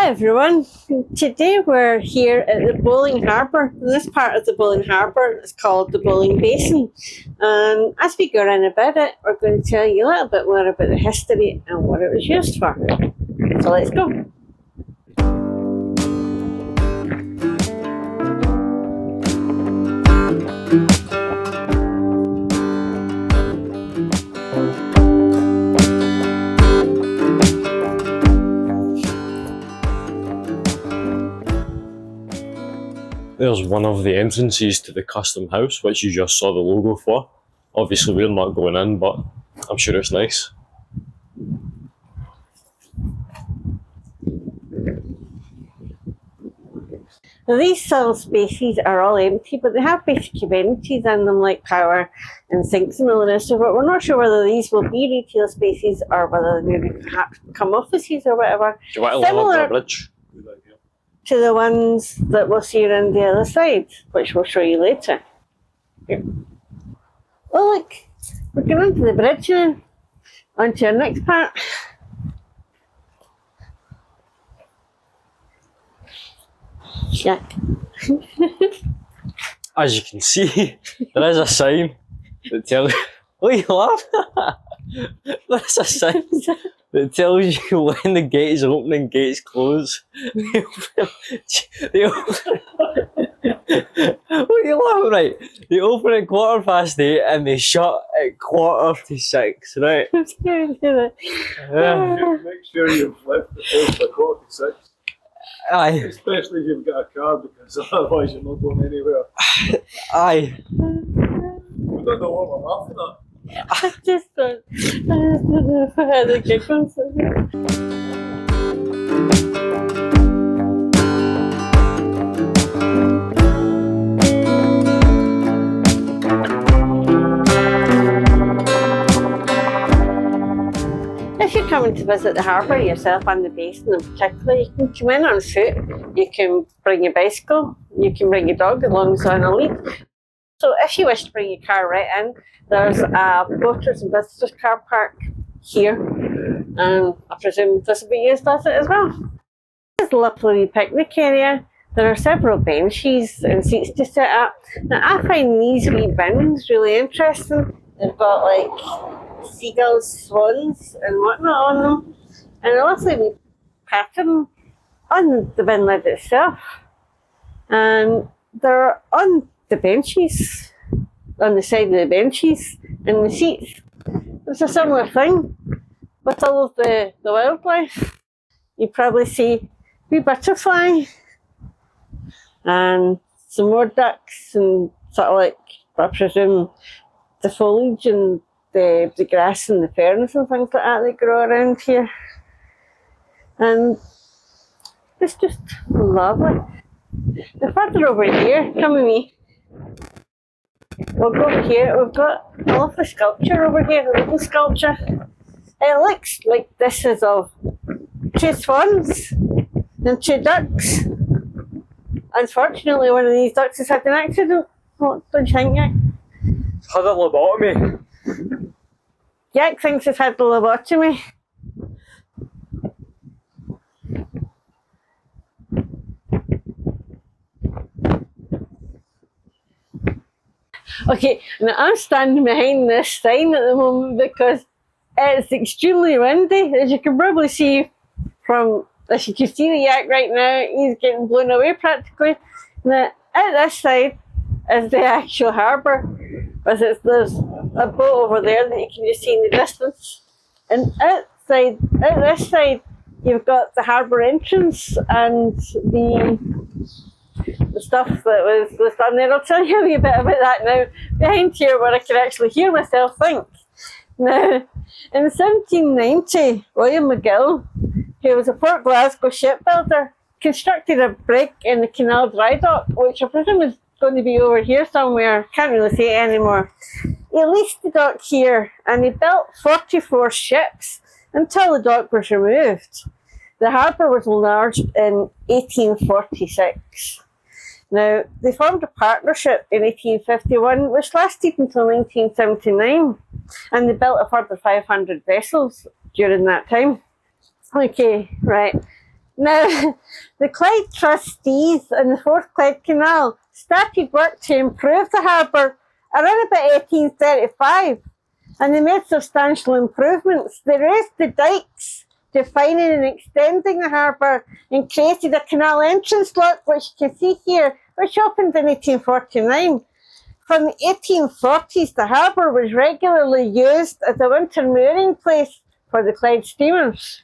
Hi everyone, today we're here at the Bowling Harbour. This part of the Bowling Harbour is called the Bowling Basin, and as we go around about it, we're going to tell you a little bit more about the history and what it was used for. So let's go. There's one of the entrances to the Custom House, which you just saw the logo for. Obviously we're not going in, but I'm sure it's nice. Now, these little spaces are all empty, but they have basic amenities in them like power and sinks and all the rest of it. We're not sure whether these will be retail spaces or whether they maybe perhaps become offices or whatever. Do you want to look at the bridge? To the ones that we'll see around the other side, which we'll show you later. Here. Oh look, we're going onto the bridge now, onto our next part. Yeah. As you can see, there is a sign that tells you... Oh, you laugh? There's a sign that tells you when the gates open and gates close. What are you laughing, right? They open at 8:15 and they shut at 5:45, right? I'm scared to do that. Make sure you've left the post by 46. Aye. Especially if you've got a car, because otherwise you're not going anywhere. Aye. We don't know what we're laughing at. I just don't know if I had a giggle. If you're coming to visit the harbour yourself and the basin in particular, you can come in on foot, you can bring your bicycle, you can bring your dog as long as they're on a lead. So if you wish to bring your car right in, there's a boaters and visitors car park here, and I presume this will be used as it as well. This is a lovely picnic area. There are several benches and seats to sit at. Now I find these wee bins really interesting. They've got like seagulls, swans and whatnot on them, and a lovely wee pattern on the bin lid itself. And they're on the benches, on the side of the benches and the seats. It's a similar thing with all of the wildlife. You probably see wee butterfly and some more ducks and sort of like, I presume, the foliage and the grass and the ferns and things like that grow around here. And it's just lovely. The further over here, come with me. We'll go over here. We've got a lovely sculpture over here, a little sculpture. It looks like this is of 2 swans and 2 ducks. Unfortunately, one of these ducks has had an accident. What don't you think, Yak? Had a lobotomy. Yak thinks it's had a lobotomy. Okay, now I'm standing behind this sign at the moment because it's extremely windy. As you can probably see from, as you can see the Yak right now, he's getting blown away practically. Now, at this side is the actual harbour. There's a boat over there that you can just see in the distance. And outside, at this side, you've got the harbour entrance and the stuff that was done there. I'll tell you a wee bit about that now. Behind here where I can actually hear myself think. Now, in 1790, William McGill, who was a Port Glasgow shipbuilder, constructed a break in the Canal Dry Dock, which I presume is going to be over here somewhere. Can't really see it anymore. He leased the dock here and he built 44 ships until the dock was removed. The harbour was enlarged in 1846. Now, they formed a partnership in 1851, which lasted until 1979, and they built a further 500 vessels during that time. Okay, right. Now, the Clyde trustees in the Fourth Clyde Canal started work to improve the harbour around about 1835, and they made substantial improvements. They raised the dikes, defining and extending the harbour, and created a canal entrance lock, which you can see here, which opened in 1849. From the 1840s, the harbour was regularly used as a winter mooring place for the Clyde steamers.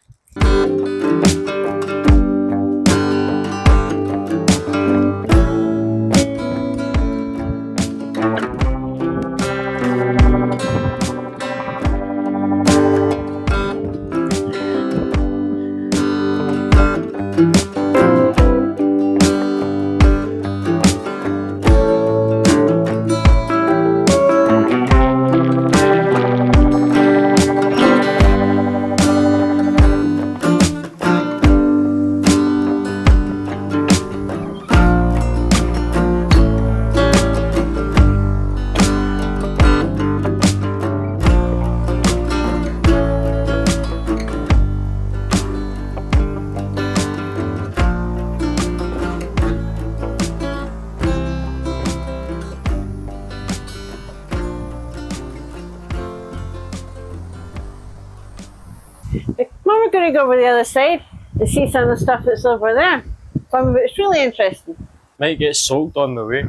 Now we're going to go over the other side to see some of the stuff that's over there. Some of it's really interesting. Might get soaked on the way.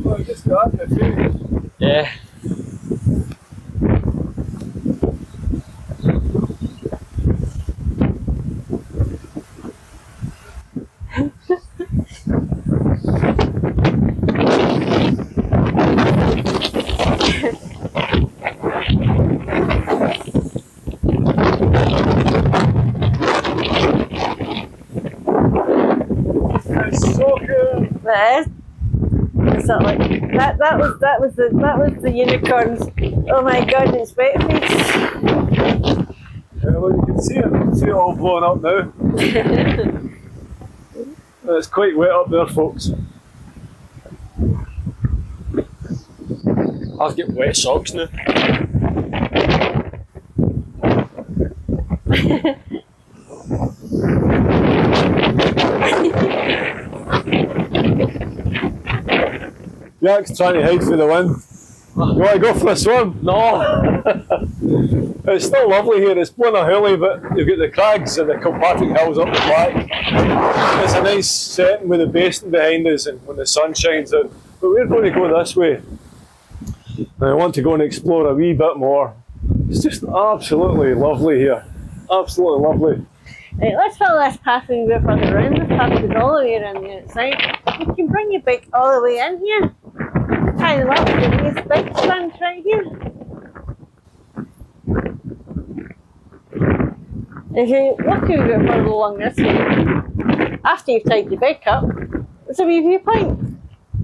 Oh, just got it, too. Yeah. It's so cool. That is. So like that was the unicorns. Oh my god, it's wet face. Yeah, well, you can see it. You can see it all blowing up now. It's quite wet up there, folks. I've got wet socks now. Jack's trying to hide from the wind. You want to go for a swim? No! It's still lovely here. It's blowing a hurley, but you've got the crags and the Kilpatrick Hills up the back. It's a nice setting with the basin behind us and when the sun shines out. But we're going to go this way. And I want to go and explore a wee bit more. It's just absolutely lovely here. Absolutely lovely. Right, let's follow this path a bit further around. This path is all the way around the outside. You can bring your bike all the way in here. Tie them up with these bike stands right here. If you walk a bit further along this way, after you've tied your bike up, there's a wee viewpoint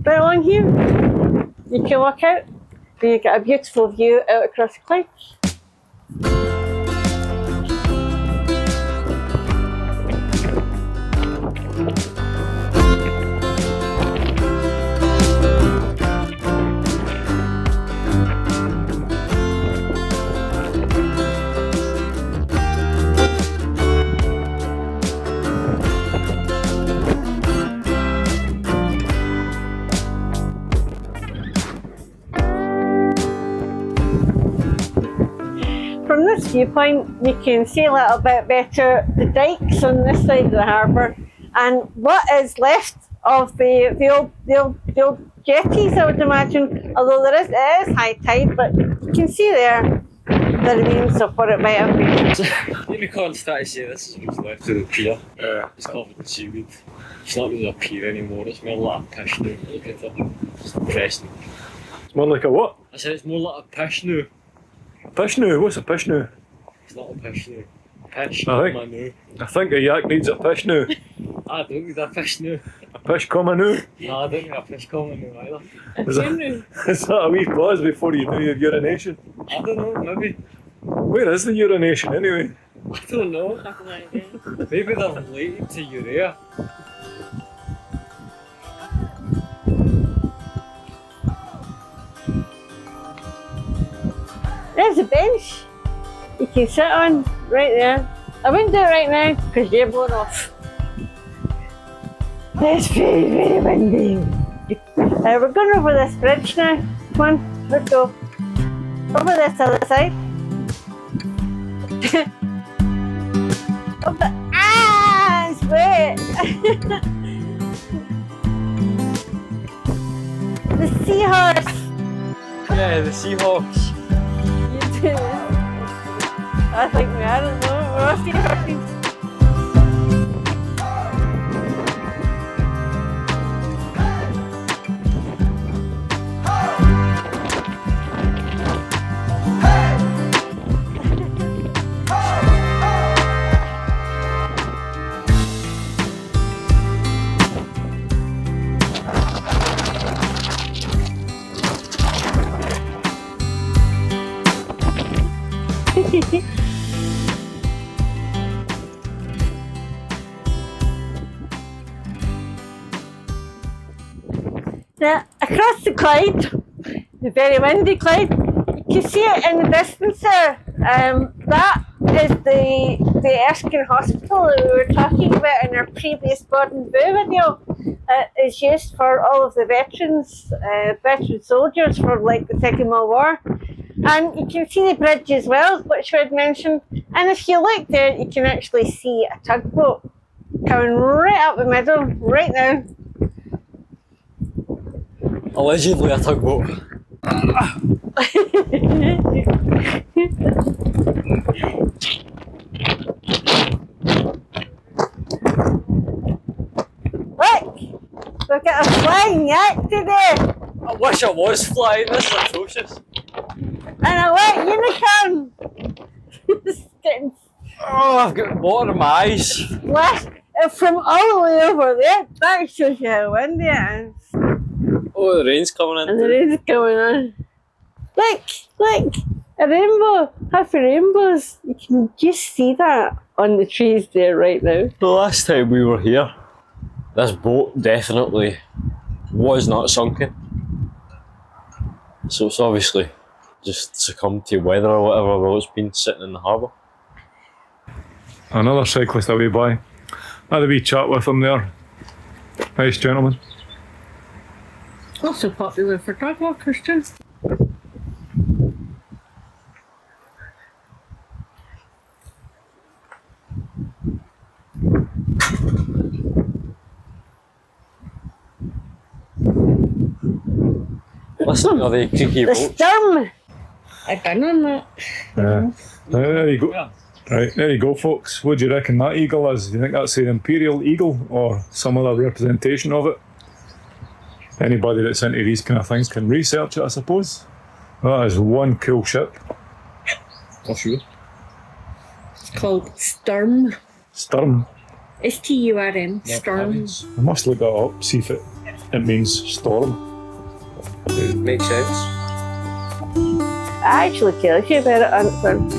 right along here. You can walk out and you get a beautiful view out across the Clyde. From this viewpoint, you can see a little bit better the dikes on this side of the harbour and what is left of the old jetties, I would imagine. Although it is high tide, but you can see there the remains of what it might have been. Unicorn's trying to say this is what's left of the pier. It's covered in seaweed. It's not really a pier anymore, it's more like a pish now. Look at it. It's depressing. It's more like a what? I said it's more like a pish now. A pish now? What's a pish now? It's not a pish now. Pish, I think- come on now. I think a yak needs a pish now. I don't need a pish now. A pish coming now. No, I don't need a pish coming now either. Is that a wee pause before you do your urination? I don't know, maybe. Where is the urination anyway? I don't know. Maybe they're related to urea. There's a bench you can sit on right there. I wouldn't do it right now because you're blown off. It's very, very windy. We're going over this bridge now. Come on, let's go. Over this other side. It's wet. The seahorse. Yeah, the Seahawks. You do. I think we are at the moment. We're off seahorses. Now, across the Clyde, the very windy Clyde, you can see it in the distance there. That is the Erskine Hospital that we were talking about in our previous Gordon Boo video. It is used for all of the veteran soldiers for like the Second World War. And you can see the bridge as well, which we had mentioned. And if you look there, you can actually see a tugboat coming right up the middle, right now. Allegedly a tugboat. Look! We've got a flying yak today! I wish I was flying, this is atrocious. And a wet unicorn! It's getting Oh, I've got water in my eyes. splashed from all the way over there. That shows you how windy it is. Oh, the rain's coming in. And the rain's going on. Look! A rainbow! Happy rainbows! You can just see that on the trees there right now. The last time we were here, this boat definitely was not sunken. So it's obviously just succumbed to weather or whatever while it's been sitting in the harbour. Another cyclist away by. Had a wee chat with him there. Nice gentleman. Also popular for dog walkers too. Listen to the creaky The boats. Sturm! I done on that. There you go. Right, there you go, folks. What do you reckon that eagle is? Do you think that's an imperial eagle or some other representation of it? Anybody that's into these kind of things can research it, I suppose. That is one cool ship. Oh, sure. It's called Sturm. Sturm. S-T-U-R-M. Sturm. I must look that up, see if it means storm. It makes sense. I actually tells you about it on its own.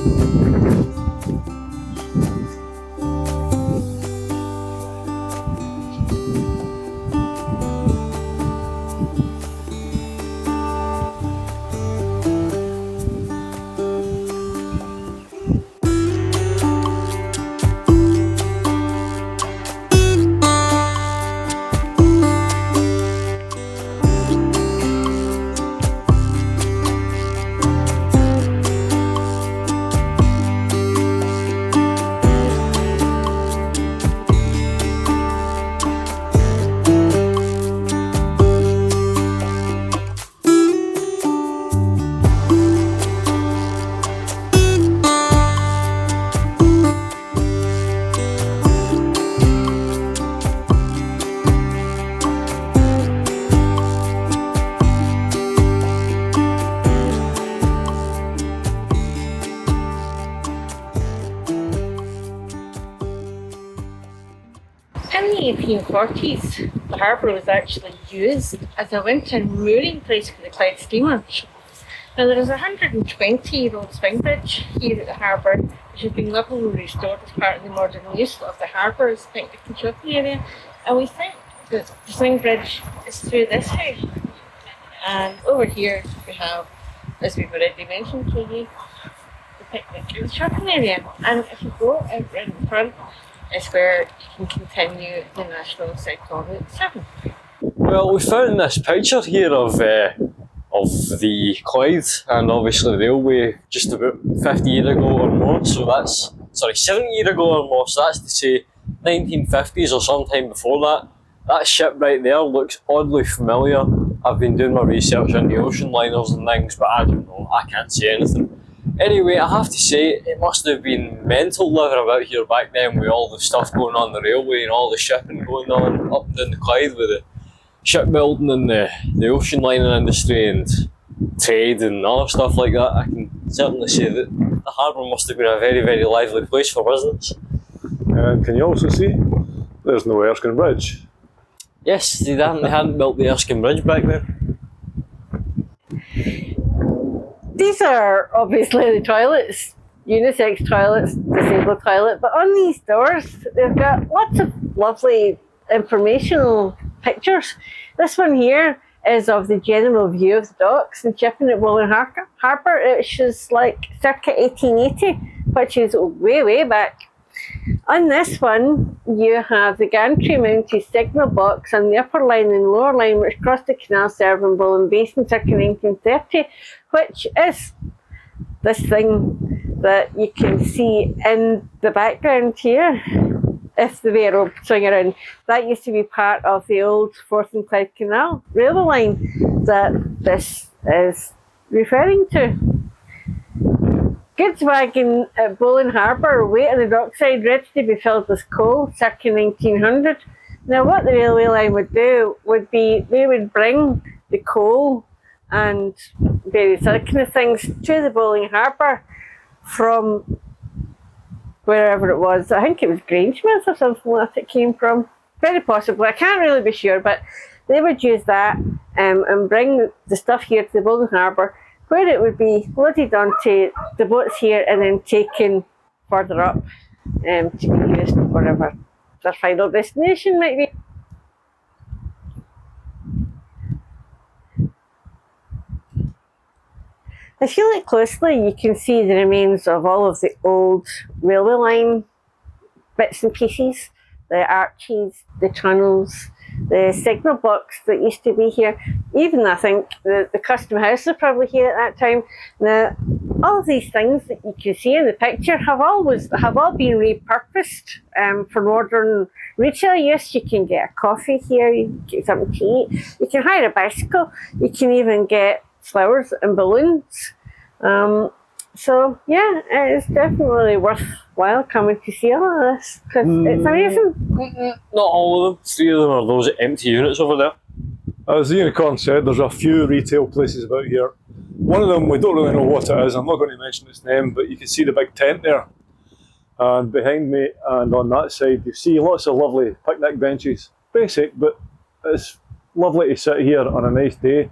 In the 1840s, the harbour was actually used as a winter mooring place for the Clyde steamers. Now there is a 120-year-old swing bridge here at the harbour, which has been levelled and restored as part of the modern use of the harbour as a picnic and shopping area. And we think that the swing bridge is through this house. And over here we have as we've already mentioned to you, the picnic and shopping area. And if you go out in front, is where you can continue the National Cycle Route 7. Well, we found this picture here of the Clyde and obviously the railway just about 50 years ago or more. So that's 70 years ago or more. So that's to say 1950s or sometime before that. That ship right there looks oddly familiar. I've been doing my research on the ocean liners and things, but I don't know. I can't say anything. Anyway, I have to say, it must have been mental living about here back then with all the stuff going on the railway and all the shipping going on up and down the Clyde with the shipbuilding and the ocean lining industry and trade and other stuff like that. I can certainly say that the harbour must have been a very, very lively place for business. And can you also see there's no Erskine Bridge? Yes, they hadn't built the Erskine Bridge back then. These are obviously the toilets, unisex toilets, disabled toilet, but on these doors they've got lots of lovely informational pictures. This one here is of the general view of the docks and shipping at Bollin Harbour. It's just like circa 1880, which is way, way back. On this one, you have the gantry mounted signal box on the upper line and lower line, which crossed the canal serving Bollin Basin circa 1930, which is this thing that you can see in the background here. If the arrow swing around, that used to be part of the old Forth and Clyde Canal railway line that this is referring to. Goods wagon at Bollin Harbour, wait on the dockside, ready to be filled with coal, circa 1900. Now what the railway line would do would be, they would bring the coal and various other kind of things to the Bollin Harbour from wherever it was. I think it was Grangemouth or something like that it came from. Very possibly, I can't really be sure, but they would use that and bring the stuff here to the Bollin Harbour, where it would be loaded onto the boats here and then taken further up to be used wherever their final destination might be. If you look closely, you can see the remains of all of the old railway line bits and pieces, the arches, the tunnels, the signal box that used to be here. Even I think the custom house was probably here at that time. Now, all of these things that you can see in the picture have all been repurposed for modern retail use. You can get a coffee here, you can get something to eat, you can hire a bicycle, you can even get flowers and balloons. So yeah, it's definitely worthwhile coming to see all of this because it's amazing. Not all of them. 3 of them are those empty units over there. As the Unicorn said, there's a few retail places about here. One of them, we don't really know what it is. I'm not going to mention its name, but you can see the big tent there. And behind me and on that side, you see lots of lovely picnic benches. Basic, but it's lovely to sit here on a nice day.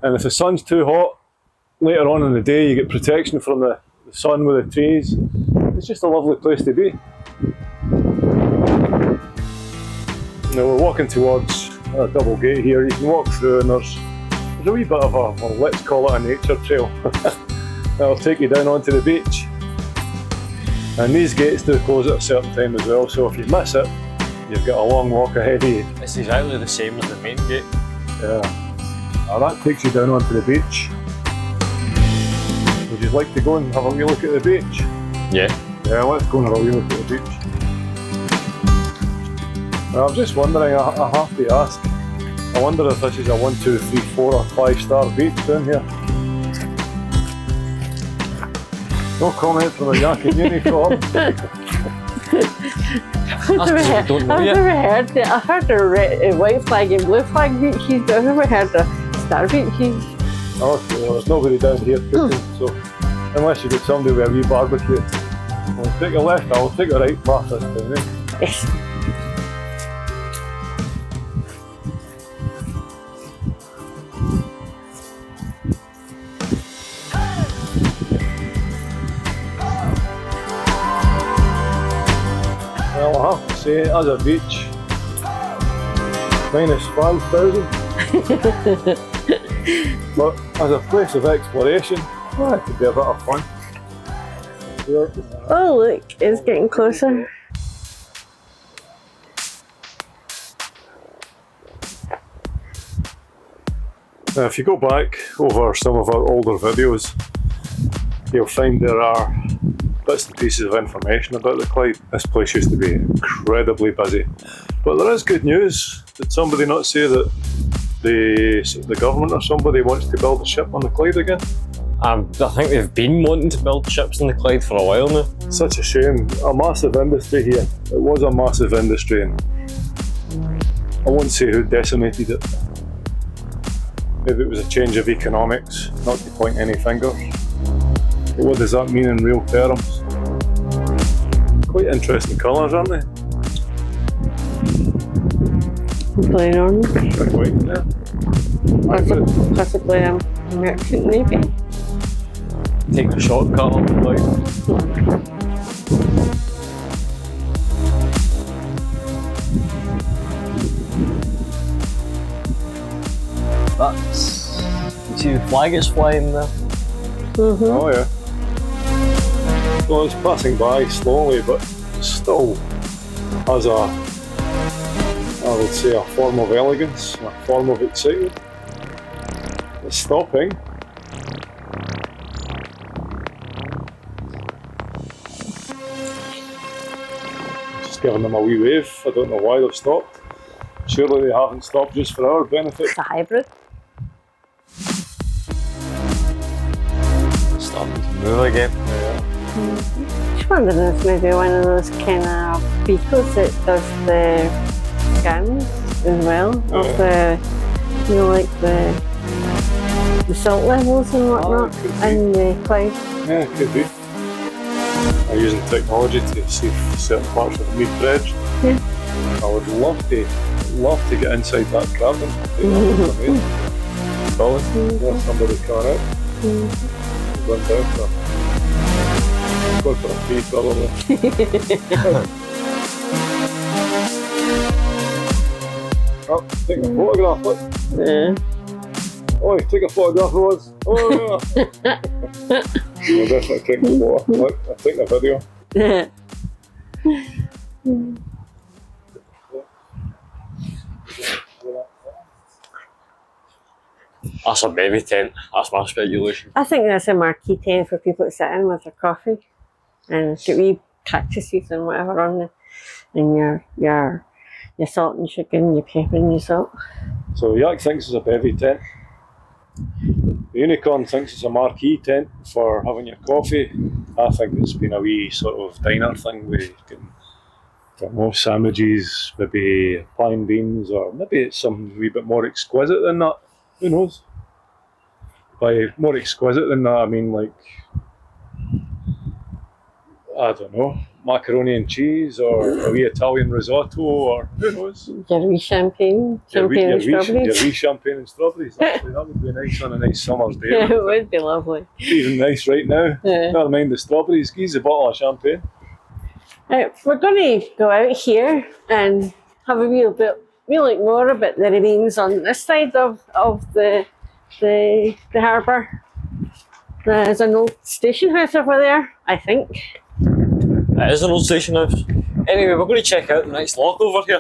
And if the sun's too hot, later on in the day you get protection from the sun with the trees. It's just a lovely place to be. Now we're walking towards a double gate here. You can walk through and there's a wee bit of a, well, let's call it a nature trail. That'll take you down onto the beach. And these gates do close at a certain time as well, so if you miss it, you've got a long walk ahead of you. It's exactly the same as the main gate. Yeah. Now that takes you down onto the beach. Would you like to go and have a wee look at the beach? Yeah. Yeah, let's go and have a wee look at the beach. Now I'm just wondering, I have to ask, I wonder if this is a 1, 2, 3, 4 or 5-star beach down here. No comment from a Yankee uniform. I've never heard it. I've heard a white flag and blue flag beaches, but I've never heard a star beaches. Okay, well there's nobody down here cooking, so unless you get somebody with a wee barbecue. We'll take a left, I'll take a right path this time, eh? Yes. Well, I have to say, as a beach, minus 5,000. But as a place of exploration, well, it could be a bit of fun. Oh look, it's getting closer. Now, if you go back over some of our older videos, you'll find there are bits and pieces of information about the Clyde. This place used to be incredibly busy. But there is good news. Did somebody not say that the government or somebody wants to build a ship on the Clyde again? I think they've been wanting to build ships in the Clyde for a while now. Such a shame. A massive industry here. It was a massive industry, and I won't say who decimated it. Maybe it was a change of economics, not to point any fingers. But what does that mean in real terms? Quite interesting colours, aren't they? Blue and orange. Quite white, yeah. Possibly a merchant navy. Take the shortcut on the Clyde. That's... You see the flag is flying there? Mm-hmm. Oh yeah. Well, it's passing by slowly, but still has a, I would say, a form of elegance, a form of excitement. It's stopping. Just giving them a wee wave. I don't know why they've stopped. Surely they haven't stopped just for our benefit. It's a hybrid. Starting to move again. Just wondering if maybe one of those kind of vehicles that does the scans as well of the, you know, like the salt levels and whatnot in the Clyde. Yeah, it could be. They're using technology to see if certain parts of the meat dredged. Yeah. I would love to get inside that cabin. I think that would be amazing. Probably. Yeah, somebody coming out. Run down for go for a pee probably. Oh, taking a photograph, look. Yeah. Oh, take a photograph of us. Oh yeah. I'll definitely take a photo. Look, I'll take a video. Yeah. That's a baby tent. That's my speculation. I think that's a marquee tent for people to sit in with their coffee and get wee cactuses and whatever on the, and your salt and sugar and your pepper and your salt. So Yak thinks it's a bevy tent. The Unicorn thinks it's a marquee tent for having your coffee. I think it's been a wee sort of diner thing where you can get more sandwiches, maybe plain beans, or maybe it's something a wee bit more exquisite than that. Who knows? By more exquisite than that, I mean like, I don't know, macaroni and cheese, or a wee Italian risotto, or who knows? Your wee champagne and strawberries. Your wee champagne and strawberries. Actually, that would be nice on a nice summer's day. Yeah, it would be lovely. Even nice right now. Yeah. Never mind the strawberries. Give us a bottle of champagne. Right, we're going to go out here and have a wee look more about the remains on this side of the harbour. There's an old station house over there, I think. It is an old station house. Anyway, we're going to check out the next lock over here.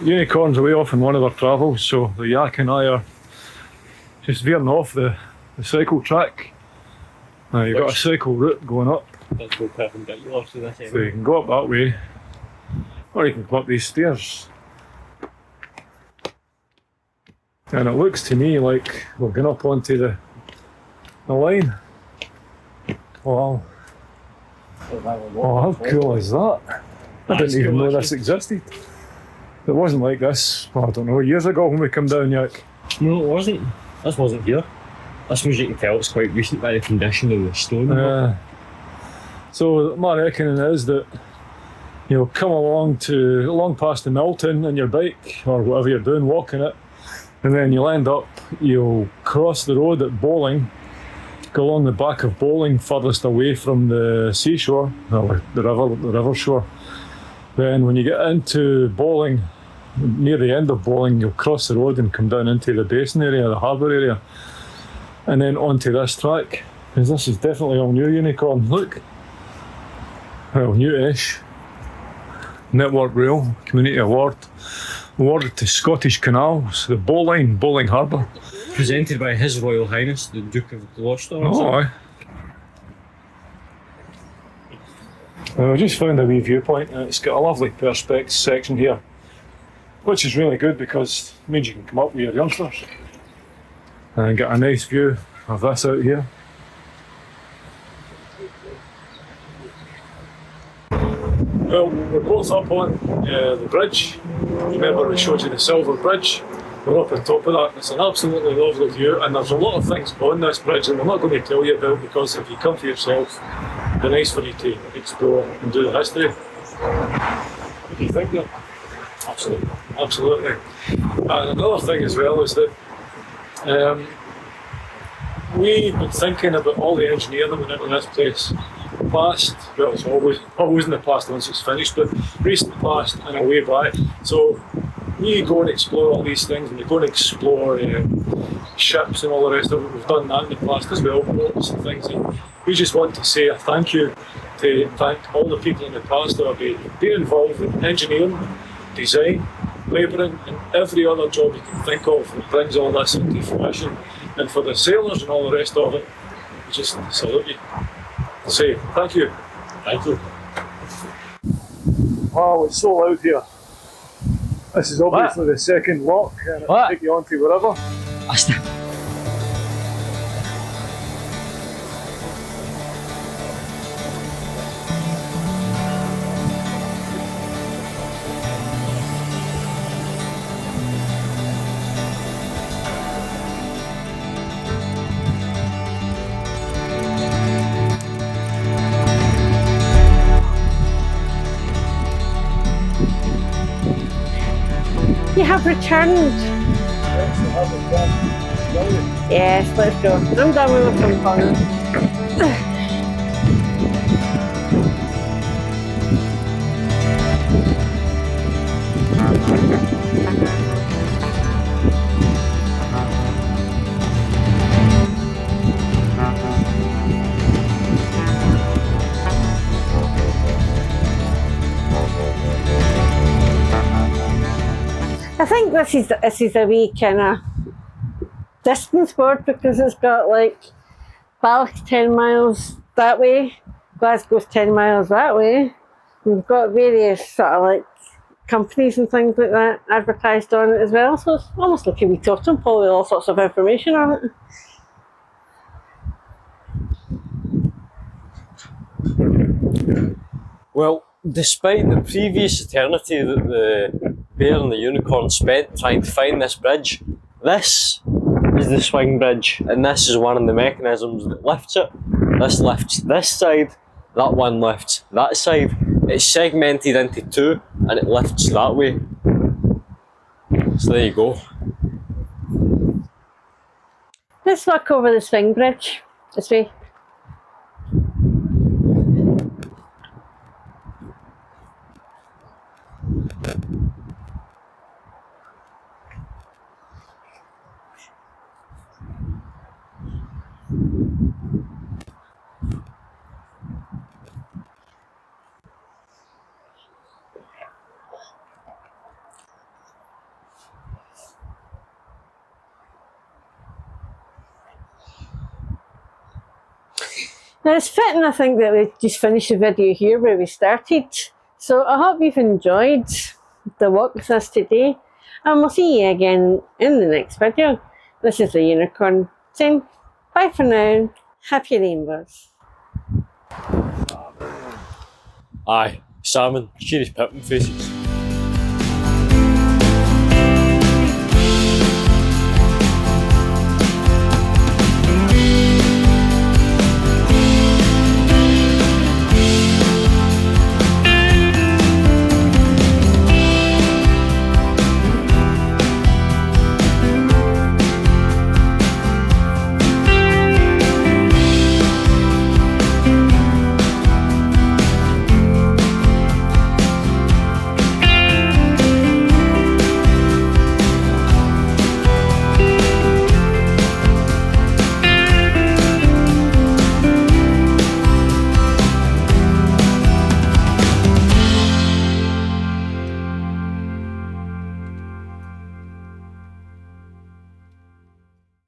Unicorn's away off on one of our travels, so the Yak and I are just veering off the cycle track. Now you've got a cycle route going up, Let's go perpendicular to this so you can go up that way, or you can go up these stairs. And it looks to me like we're going up onto the line. Wow. Oh, how cool is that? I didn't even know this existed. It wasn't like this, I don't know, years ago when we come down, Yak. No, it wasn't. This wasn't here. This was, you can tell, it's quite recent by the condition of the stone. So my reckoning is that You'll come along past the Milton on your bike or whatever you're doing, walking it, and then you'll cross the road at Bowling, go along the back of Bowling, furthest away from the seashore, or the river shore. Then when you get into Bowling, near the end of Bowling, you'll cross the road and come down into the basin area, the harbour area, and then onto this track, because this is definitely all new Unicorn. Look, well, new-ish. Network Rail Community Award, awarded to Scottish Canals, the Bowling Harbour. Presented by His Royal Highness, the Duke of Gloucester. Oh, aye. I just found a wee viewpoint, and it's got a lovely perspex section here, which is really good because it means you can come up with your youngsters and get a nice view of this out here. Well, we're both up on the bridge. Remember we showed you the Silver Bridge? We're up on top of that. It's an absolutely lovely view, and there's a lot of things on this bridge that we're not going to tell you about because if you come for yourself, it'd be nice for you to explore and do the history. What do you think there? Absolutely. And another thing as well is that we've been thinking about all the engineering that went into this place. Past, well, it's always in the past once it's finished, but recent past and a way back. So we go and explore all these things, and we go and explore ships and all the rest of it. We've done that in the past as well, boats and things. And we just want to say a thank you to thank all the people in the past that have been involved in engineering, design, labouring, and every other job you can think of that brings all this into fruition. And for the sailors and all the rest of it, we just salute you. Say thank you. Thank you. Wow, it's so loud here. This is obviously the second lock, and it'll take you on to wherever. You have returned. Yes, let's go. I'm done with the front corner. I think this is a wee kind of distance board because it's got like Balk's 10 miles that way, Glasgow's 10 miles that way. We've got various sort of like companies and things like that advertised on it as well, so it's almost like a wee totem pole with all sorts of information on it. Well, despite the previous eternity that the Bear and the Unicorn spent trying to find this bridge, this is the swing bridge, and this is one of the mechanisms that lifts it. This lifts this side, that one lifts that side. It's segmented into two, and it lifts that way. So there you go. Let's walk over the swing bridge this way. Now it's fitting, I think, that we just finished the video here where we started. So I hope you've enjoyed the walk with us today, and we'll see you again in the next video. This is the Unicorn saying bye for now. Happy rainbows. Aye, salmon, cheery pippin faces.